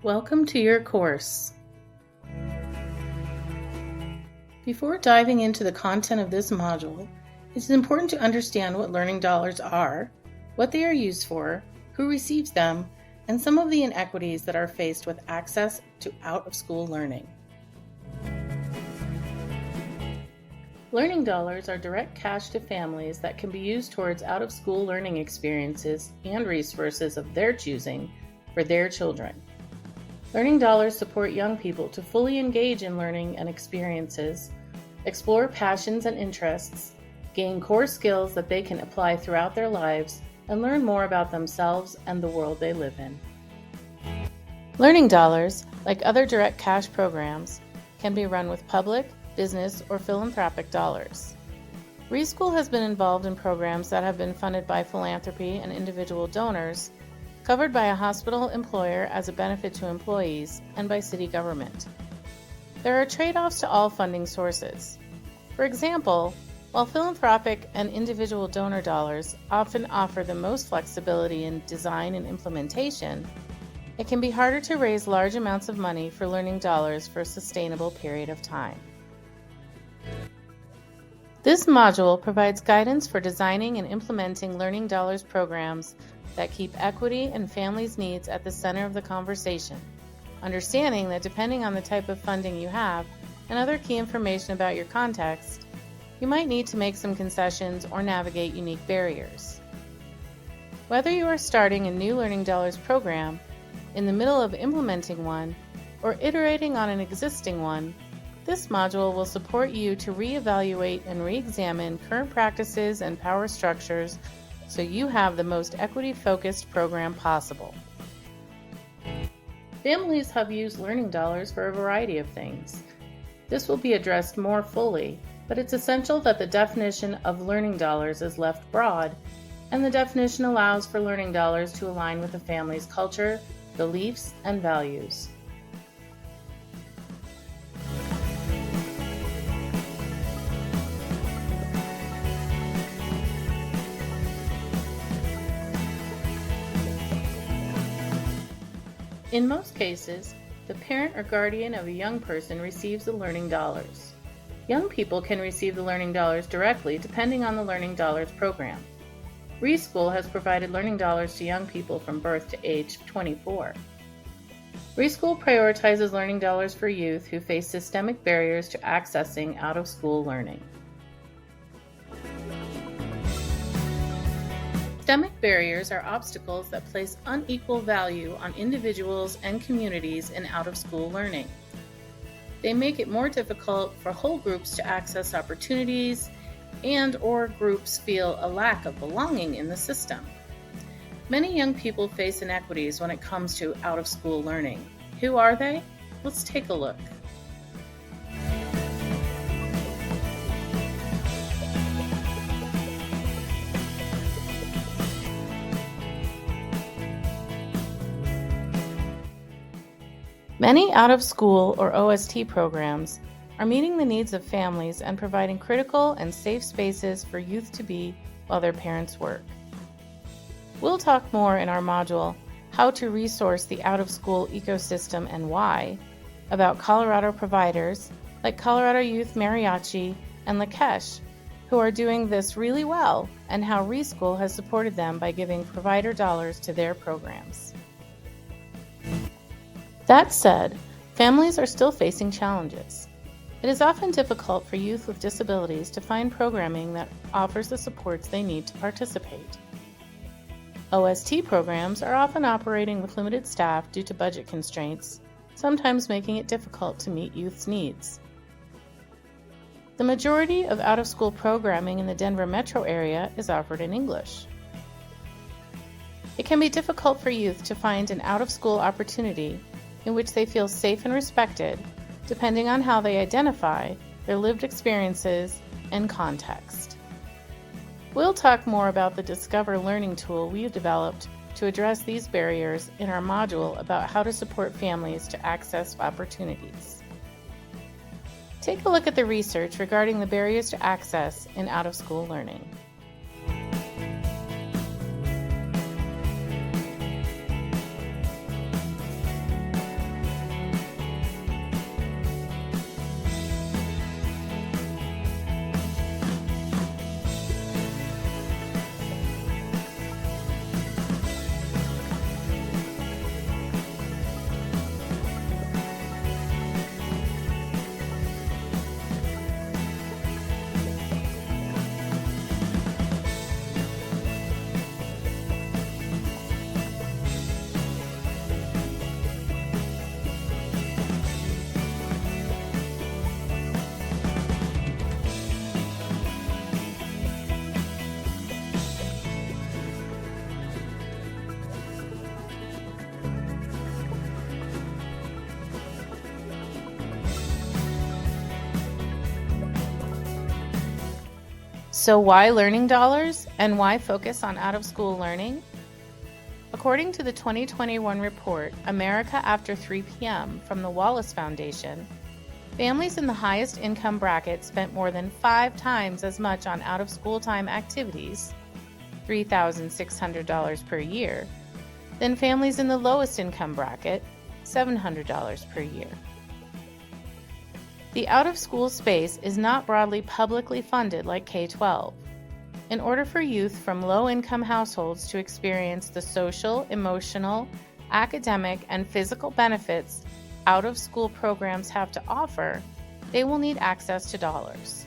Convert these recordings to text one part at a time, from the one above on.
Welcome to your course. Before diving into the content of this module, it is important to understand what learning dollars are, what they are used for, who receives them, and some of the inequities that are faced with access to out-of-school learning. Learning dollars are direct cash to families that can be used towards out-of-school learning experiences and resources of their choosing for their children. Learning dollars support young people to fully engage in learning and experiences, explore passions and interests, gain core skills that they can apply throughout their lives, and learn more about themselves and the world they live in. Learning dollars, like other direct cash programs, can be run with public, business, or philanthropic dollars. Reschool has been involved in programs that have been funded by philanthropy and individual donors, covered by a hospital employer as a benefit to employees, and by city government. There are trade-offs to all funding sources. For example, while philanthropic and individual donor dollars often offer the most flexibility in design and implementation, it can be harder to raise large amounts of money for learning dollars for a sustainable period of time. This module provides guidance for designing and implementing learning dollars programs that keep equity and families' needs at the center of the conversation, understanding that depending on the type of funding you have and other key information about your context, you might need to make some concessions or navigate unique barriers. Whether you are starting a new Learning Dollars program, in the middle of implementing one, or iterating on an existing one, this module will support you to reevaluate and re-examine current practices and power structures so you have the most equity-focused program possible. Families have used learning dollars for a variety of things. This will be addressed more fully, but it's essential that the definition of learning dollars is left broad, and the definition allows for learning dollars to align with the family's culture, beliefs, and values. In most cases, the parent or guardian of a young person receives the learning dollars. Young people can receive the learning dollars directly depending on the learning dollars program. Reschool has provided learning dollars to young people from birth to age 24. Reschool prioritizes learning dollars for youth who face systemic barriers to accessing out-of-school learning. Systemic barriers are obstacles that place unequal value on individuals and communities in out-of-school learning. They make it more difficult for whole groups to access opportunities and/or groups feel a lack of belonging in the system. Many young people face inequities when it comes to out-of-school learning. Who are they? Let's take a look. Many out-of-school or OST programs are meeting the needs of families and providing critical and safe spaces for youth to be while their parents work. We'll talk more in our module, How to Resource the Out-of-School Ecosystem and Why, about Colorado providers like Colorado Youth Mariachi and Lakesh, who are doing this really well, and how Reschool has supported them by giving provider dollars to their programs. That said, families are still facing challenges. It is often difficult for youth with disabilities to find programming that offers the supports they need to participate. OST programs are often operating with limited staff due to budget constraints, sometimes making it difficult to meet youth's needs. The majority of out-of-school programming in the Denver metro area is offered in English. It can be difficult for youth to find an out-of-school opportunity in which they feel safe and respected, depending on how they identify, their lived experiences, and context. We'll talk more about the Discover Learning tool we've developed to address these barriers in our module about how to support families to access opportunities. Take a look at the research regarding the barriers to access in out-of-school learning. So why learning dollars and why focus on out-of-school learning? According to the 2021 report, America After 3 p.m. from the Wallace Foundation, families in the highest income bracket spent more than 5 times as much on out-of-school time activities, $3,600 per year, than families in the lowest income bracket, $700 per year. The out-of-school space is not broadly publicly funded like K-12. In order for youth from low-income households to experience the social, emotional, academic, and physical benefits out-of-school programs have to offer, they will need access to dollars.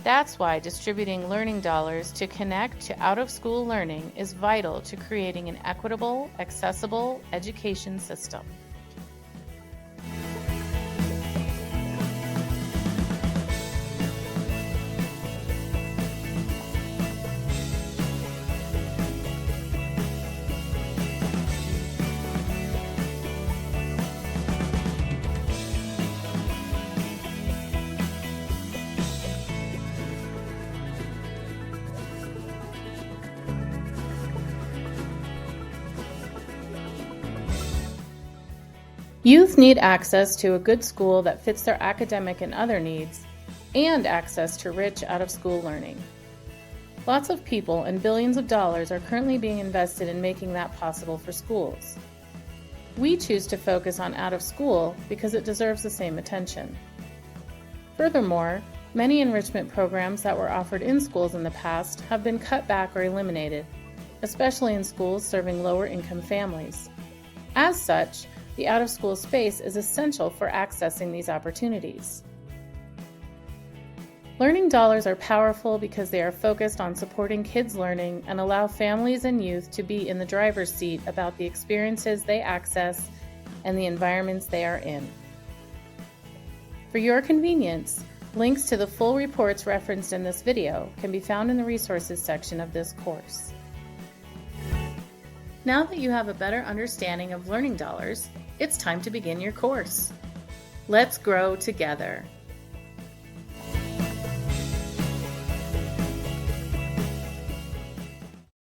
That's why distributing learning dollars to connect to out-of-school learning is vital to creating an equitable, accessible education system. Youth need access to a good school that fits their academic and other needs, and access to rich out-of-school learning. Lots of people and billions of dollars are currently being invested in making that possible for schools. We choose to focus on out-of-school because it deserves the same attention. Furthermore, many enrichment programs that were offered in schools in the past have been cut back or eliminated, especially in schools serving lower-income families. As such, the out-of-school space is essential for accessing these opportunities. Learning dollars are powerful because they are focused on supporting kids' learning and allow families and youth to be in the driver's seat about the experiences they access and the environments they are in. For your convenience, links to the full reports referenced in this video can be found in the resources section of this course. Now that you have a better understanding of learning dollars, it's time to begin your course. Let's grow together.